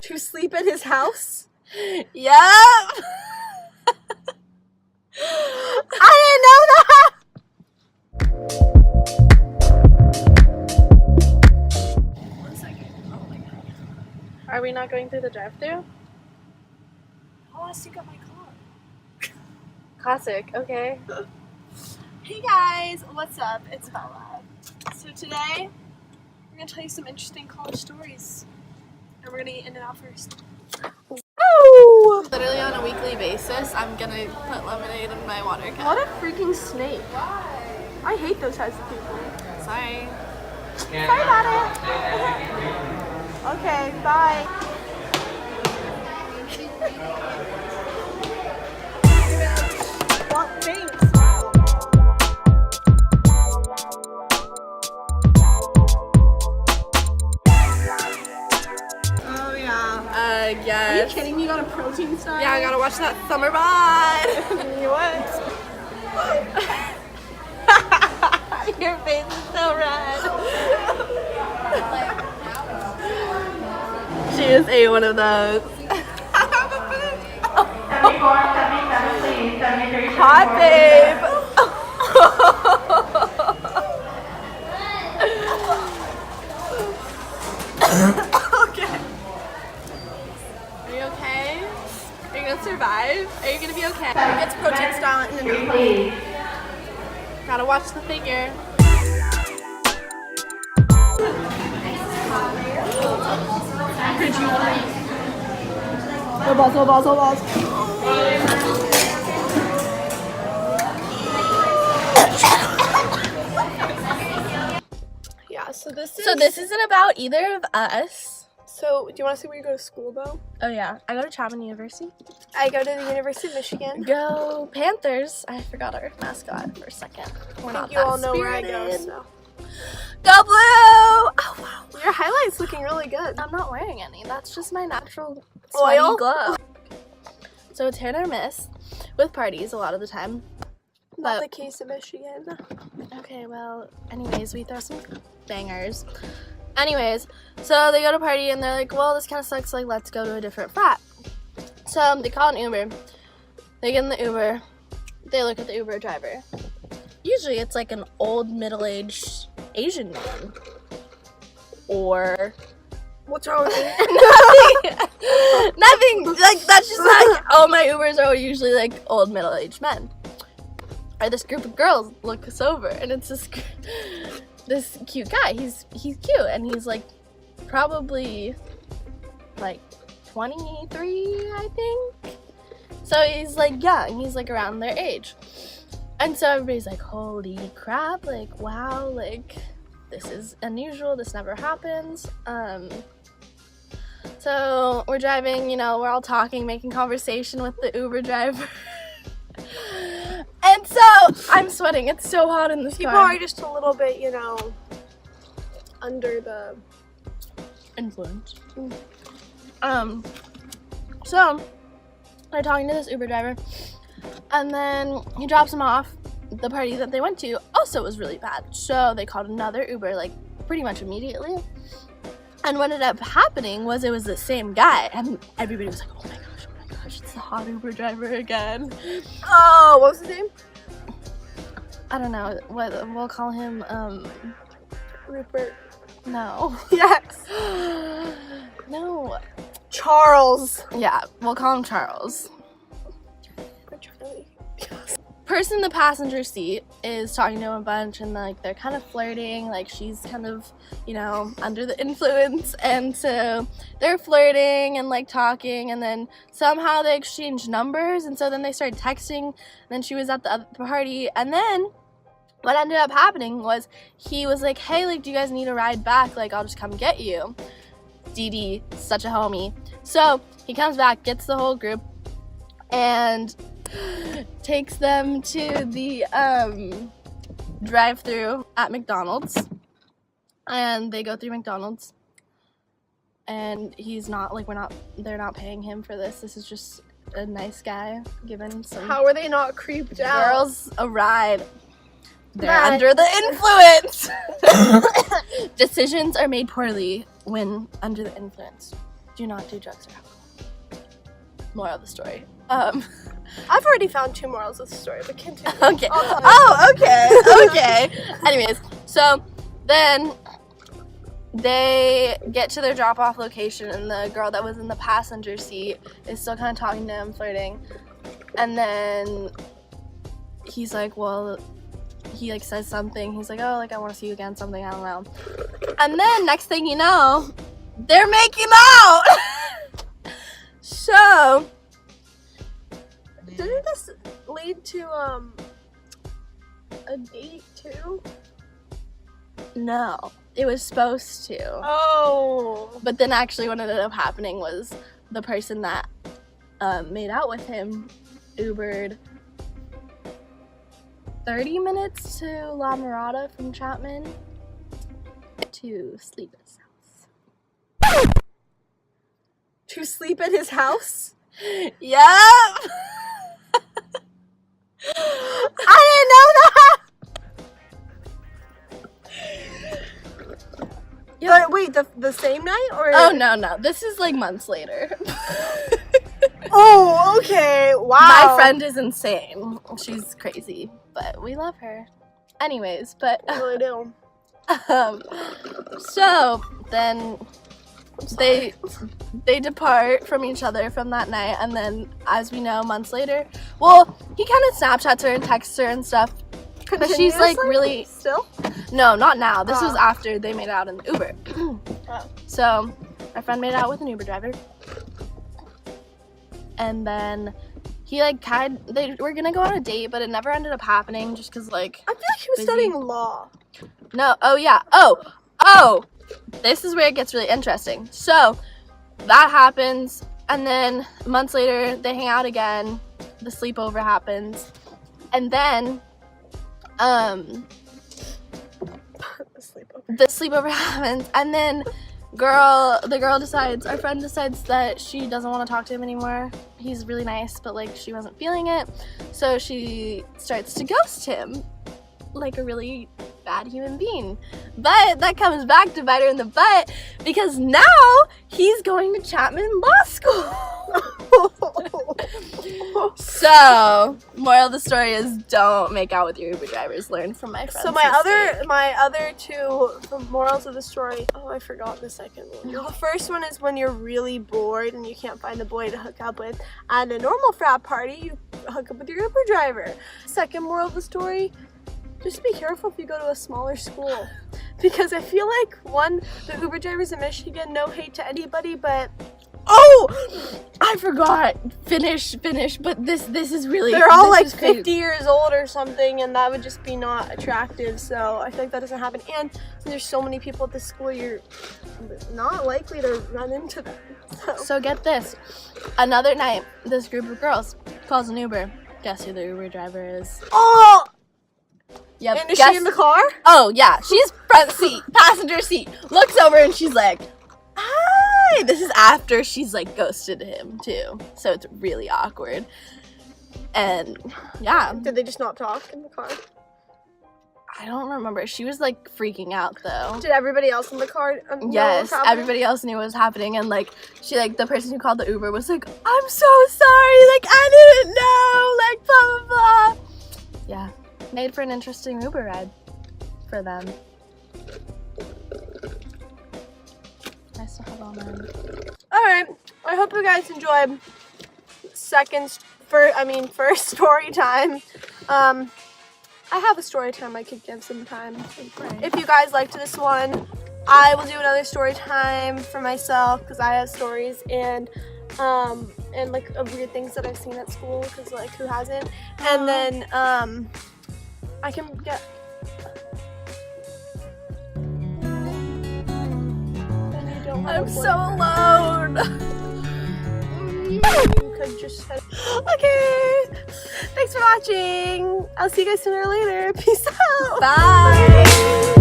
To sleep in his house? Yep. I didn't know that! One second. Oh my god. Are we not going through the drive-thru? Oh, I still got my car. Classic, okay. Hey guys, what's up? It's Bella. So today, we're gonna tell you some interesting college stories. And we're gonna get In-N-Out first. Oh! Literally on a weekly basis, I'm gonna put lemonade in my water cup. What a freaking snake. I hate those types of people. Sorry. Sorry about it. Okay, bye. Well, thanks. Oh yeah. Yes. Are you kidding me? You got a protein style? Yeah, I gotta watch that summer bod. What? Your face is so red. She is one of those. Hot babe. Okay. Are you okay? Are you gonna survive? Are you gonna be okay? It's protein style in the new. Gotta watch the figure. No balls. Yeah, so this isn't about either of us. So, do you want to see where you go to school, though? Oh yeah, I go to Chapman University. I go to the University of Michigan. Go Panthers! I forgot our mascot for a second. We're I not think you all that know where I go, spirited. so. Go blue! Oh wow. Your highlight's looking really good. I'm not wearing any. That's just my natural sweaty Oil? glow. So it's hit or miss with parties a lot of the time. Not the But case in Michigan. okay, well, anyways, we throw some bangers. Anyways, so they go to party and they're like, well, this kind of sucks. Like, let's go to a different frat. So they call an Uber. They get in the Uber. They look at the Uber driver. Usually it's like an old middle-aged Asian man. Or What's wrong with you? nothing. Like, that's just like, oh, my Ubers are usually like old middle-aged men. Or this group of girls look us over and it's this cute guy. He's cute and he's like probably like 23, I think. So he's like young. He's like around their age. And so everybody's like, holy crap, like, wow, like, this is unusual, this never happens. So we're driving, you know, we're all talking, making conversation with the Uber driver. And so I'm sweating, it's so hot in this People car. are just a little bit, you know, under the Influence. So they're talking to this Uber driver. And then he drops them off. The party that they went to also was really bad. So they called another Uber, like, pretty much immediately. And what ended up happening was it was the same guy. And everybody was like, oh my gosh, it's the hot Uber driver again. Oh, what was his name? I don't know. We'll call him, Rupert. no. Yes. No. Charles. Yeah, we'll call him Charles. Charlie. Person in the passenger seat is talking to him a bunch and like they're kind of flirting, like she's kind of, you know, under the influence, and so they're flirting and like talking, and then somehow they exchange numbers, and so then they started texting, and then she was at the other party, and then what ended up happening was he was like, hey, like, do you guys need a ride back? Like, I'll just come get you. Dee such a homie. So he comes back, gets the whole group, and takes them to the drive-thru at McDonald's, and they go through McDonald's, and he's not like, they're not paying him for this. This is just a nice guy giving some How are they not creeped out? girls a ride. They're Right. under the influence. Decisions are made poorly when under the influence. do not do drugs or alcohol. Moral of the story. I've already found 2 morals of the story, but continue. Okay. Oh, okay. Okay. Anyways, so then they get to their drop-off location, and the girl that was in the passenger seat is still kind of talking to him, flirting. And then he's like, well, he like says something. He's like, oh, like I want to see you again, something, I don't know. And then next thing you know, they're making out. So didn't this lead to a date too? no, it was supposed to. Oh. But then actually what ended up happening was the person that made out with him Ubered 30 minutes to La Mirada from Chapman to sleep at his house. To sleep at his house? Yep. I didn't know that. Yep. But wait, the same night or? Oh no, this is like months later. Oh, okay. Wow. My friend is insane. She's crazy, but we love her. Anyways, but I really do. so then they depart from each other from that night, and then as we know, months later, well, he kind of Snapchats her and texts her and stuff, but she's like really still. no, not now. This was after they made out in the Uber. Oh. So my friend made out with an Uber driver, and then he like they were gonna go on a date, but it never ended up happening just because like I feel like he was busy. studying law. No, oh yeah, oh, this is where it gets really interesting. So that happens, and then months later they hang out again. The sleepover happens, and then the sleepover happens, and then our friend decides that she doesn't want to talk to him anymore. He's really nice, but like she wasn't feeling it, so she starts to ghost him like a really bad human being. But that comes back to bite her in the butt, because now he's going to Chapman Law School. So moral of the story is don't make out with your Uber drivers. Learn from my friends. So my other 2 morals of the story. Oh, I forgot the second one. Well, the first one is when you're really bored and you can't find a boy to hook up with at a normal frat party, you hook up with your Uber driver. Second moral of the story, just be careful if you go to a smaller school, because I feel like the Uber drivers in Michigan, no hate to anybody, but I forgot. Finish. But this is really. They're all like 50 years old or something, and that would just be not attractive. So I feel like that doesn't happen. And since there's so many people at this school, you're not likely to run into them. So get this. Another night, this group of girls calls an Uber. Guess who the Uber driver is? Oh. Yep. And is she in the car? Oh yeah, she's front seat, passenger seat. Looks over and she's like, hi. This is after she's like ghosted him too, so it's really awkward. And yeah, Did they just not talk in the car? I don't remember. She was like freaking out though. Did everybody else in the car know what was Yes, happening? everybody else knew what was happening, and like she like the person who called the Uber was like, I'm so sorry, like I didn't know, like blah blah blah. Yeah, made for an interesting Uber ride for them. Nice to have all mine. Alright, I hope you guys enjoyed first story time. I have a story time I could give sometime. If you guys liked this one, I will do another story time for myself, because I have stories and like of weird things that I've seen at school, because like who hasn't? And then I can get. I'm so alone. You could just say, okay, thanks for watching. I'll see you guys sooner or later. Peace out. Bye.